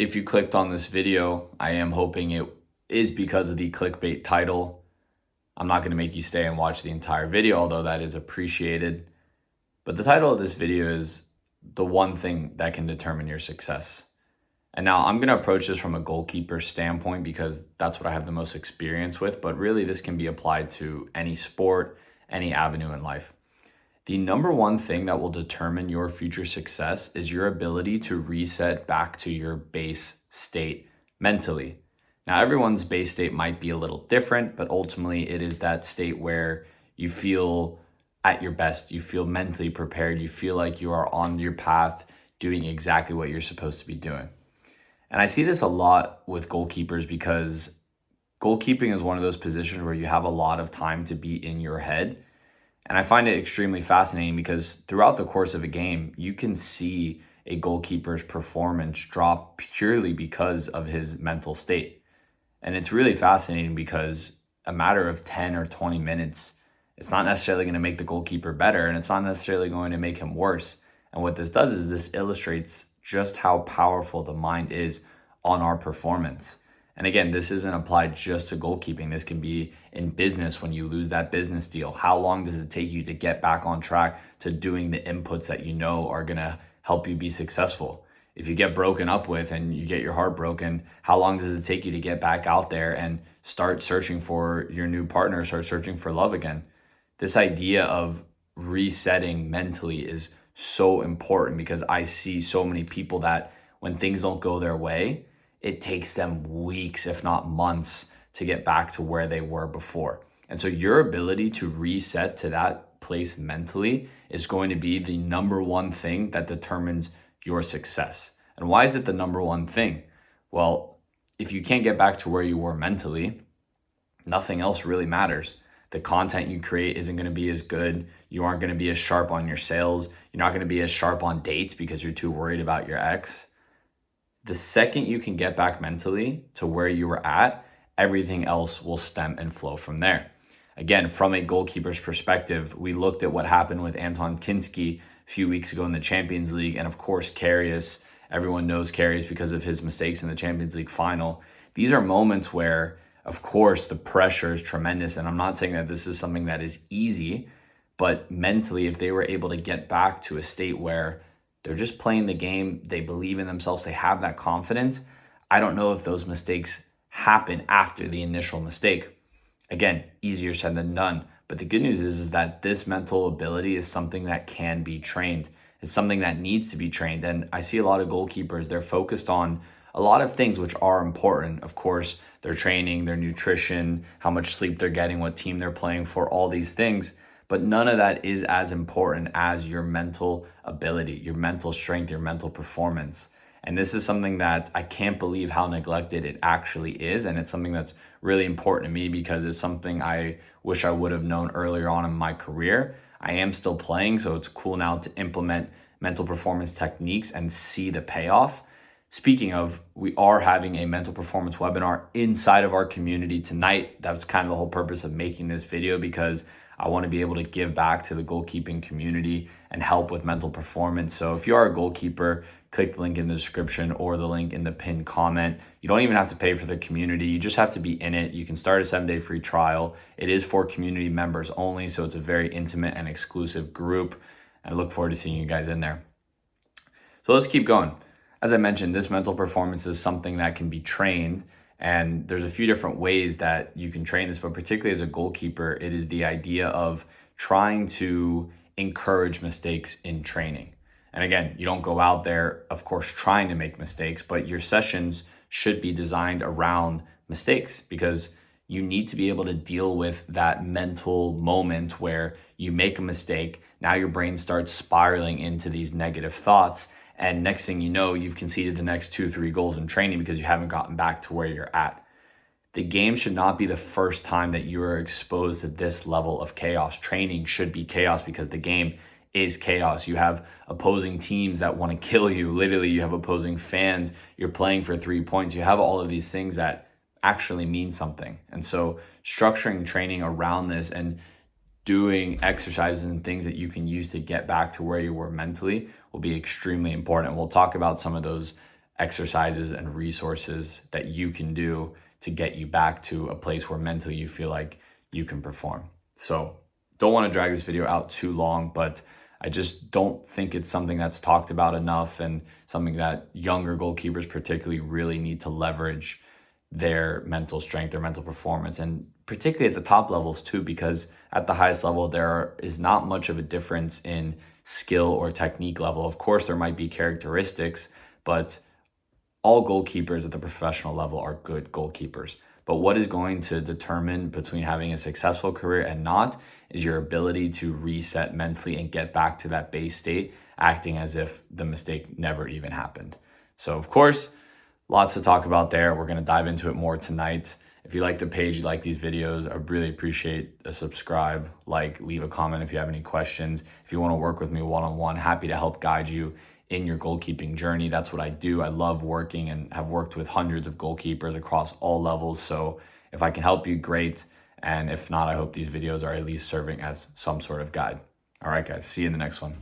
if you clicked on this video, I am hoping it is because of the clickbait title. I'm not going to make you stay and watch the entire video, although that is appreciated. But the title of this video is the one thing that can determine your success. And now I'm going to approach this from a goalkeeper standpoint because that's what I have the most experience with. But really, this can be applied to any sport, any avenue in life. The number one thing that will determine your future success is your ability to reset back to your base state mentally. Now, everyone's base state might be a little different, but ultimately it is that state where you feel at your best, you feel mentally prepared, you feel like you are on your path doing exactly what you're supposed to be doing. And I see this a lot with goalkeepers because goalkeeping is one of those positions where you have a lot of time to be in your head. And I find it extremely fascinating because throughout the course of a game, you can see a goalkeeper's performance drop purely because of his mental state. And it's really fascinating because a matter of 10 or 20 minutes, it's not necessarily going to make the goalkeeper better, and it's not necessarily going to make him worse. And what this does is this illustrates just how powerful the mind is on our performance. And again, this isn't applied just to goalkeeping. This can be in business when you lose that business deal. How long does it take you to get back on track to doing the inputs that you know are going to help you be successful? If you get broken up with and you get your heart broken, how long does it take you to get back out there and start searching for your new partner, start searching for love again? This idea of resetting mentally is so important because I see so many people that when things don't go their way, it takes them weeks, if not months, to get back to where they were before. And so your ability to reset to that place mentally is going to be the number one thing that determines your success. And why is it the number one thing? Well, if you can't get back to where you were mentally, nothing else really matters. The content you create isn't going to be as good. You aren't going to be as sharp on your sales. You're not going to be as sharp on dates because you're too worried about your ex. The second you can get back mentally to where you were at, everything else will stem and flow from there. Again, from a goalkeeper's perspective, we looked at what happened with Anton Kinski a few weeks ago in the Champions League. And of course, Karius, everyone knows Karius because of his mistakes in the Champions League final. These are moments where, of course, the pressure is tremendous. And I'm not saying that this is something that is easy, but mentally, if they were able to get back to a state where they're just playing the game, they believe in themselves, they have that confidence, I don't know if those mistakes happen after the initial mistake. Again, easier said than done. But the good news is that this mental ability is something that can be trained. It's something that needs to be trained. And I see a lot of goalkeepers, they're focused on a lot of things which are important. Of course, their training, their nutrition, how much sleep they're getting, what team they're playing for, all these things. But none of that is as important as your mental ability, your mental strength, your mental performance. And this is something that I can't believe how neglected it actually is. And it's something that's really important to me because it's something I wish I would have known earlier on in my career. I am still playing, so it's cool now to implement mental performance techniques and see the payoff. Speaking of, we are having a mental performance webinar inside of our community tonight. That was kind of the whole purpose of making this video because I want to be able to give back to the goalkeeping community and help with mental performance. So if you are a goalkeeper, click the link in the description or the link in the pinned comment. You don't even have to pay for the community. You just have to be in it. You can start a 7-day free trial. It is for community members only, so it's a very intimate and exclusive group. I look forward to seeing you guys in there. So let's keep going. As I mentioned, this mental performance is something that can be trained. And there's a few different ways that you can train this, but particularly as a goalkeeper, it is the idea of trying to encourage mistakes in training. And again, you don't go out there, of course, trying to make mistakes, but your sessions should be designed around mistakes because you need to be able to deal with that mental moment where you make a mistake. Now your brain starts spiraling into these negative thoughts. And next thing you know, you've conceded the next 2-3 goals in training because you haven't gotten back to where you're at. The game should not be the first time that you are exposed to this level of chaos. Training should be chaos because the game is chaos. You have opposing teams that want to kill you. Literally, you have opposing fans. You're playing for 3 points. You have all of these things that actually mean something. And so structuring training around this and doing exercises and things that you can use to get back to where you were mentally will be extremely important. We'll talk about some of those exercises and resources that you can do to get you back to a place where mentally you feel like you can perform. So don't want to drag this video out too long, but I just don't think it's something that's talked about enough, and something that younger goalkeepers particularly really need to leverage their mental strength, their mental performance, and particularly at the top levels too, because at the highest level, there is not much of a difference in skill or technique level. Of course, there might be characteristics, but all goalkeepers at the professional level are good goalkeepers. But what is going to determine between having a successful career and not is your ability to reset mentally and get back to that base state, acting as if the mistake never even happened. So of course, lots to talk about there. We're going to dive into it more tonight. If you like the page, you like these videos, I really appreciate a subscribe, leave a comment if you have any questions. If you want to work with me one-on-one, happy to help guide you in your goalkeeping journey. That's what I do. I love working and have worked with hundreds of goalkeepers across all levels. So if I can help you, great. And if not, I hope these videos are at least serving as some sort of guide. All right, guys, see you in the next one.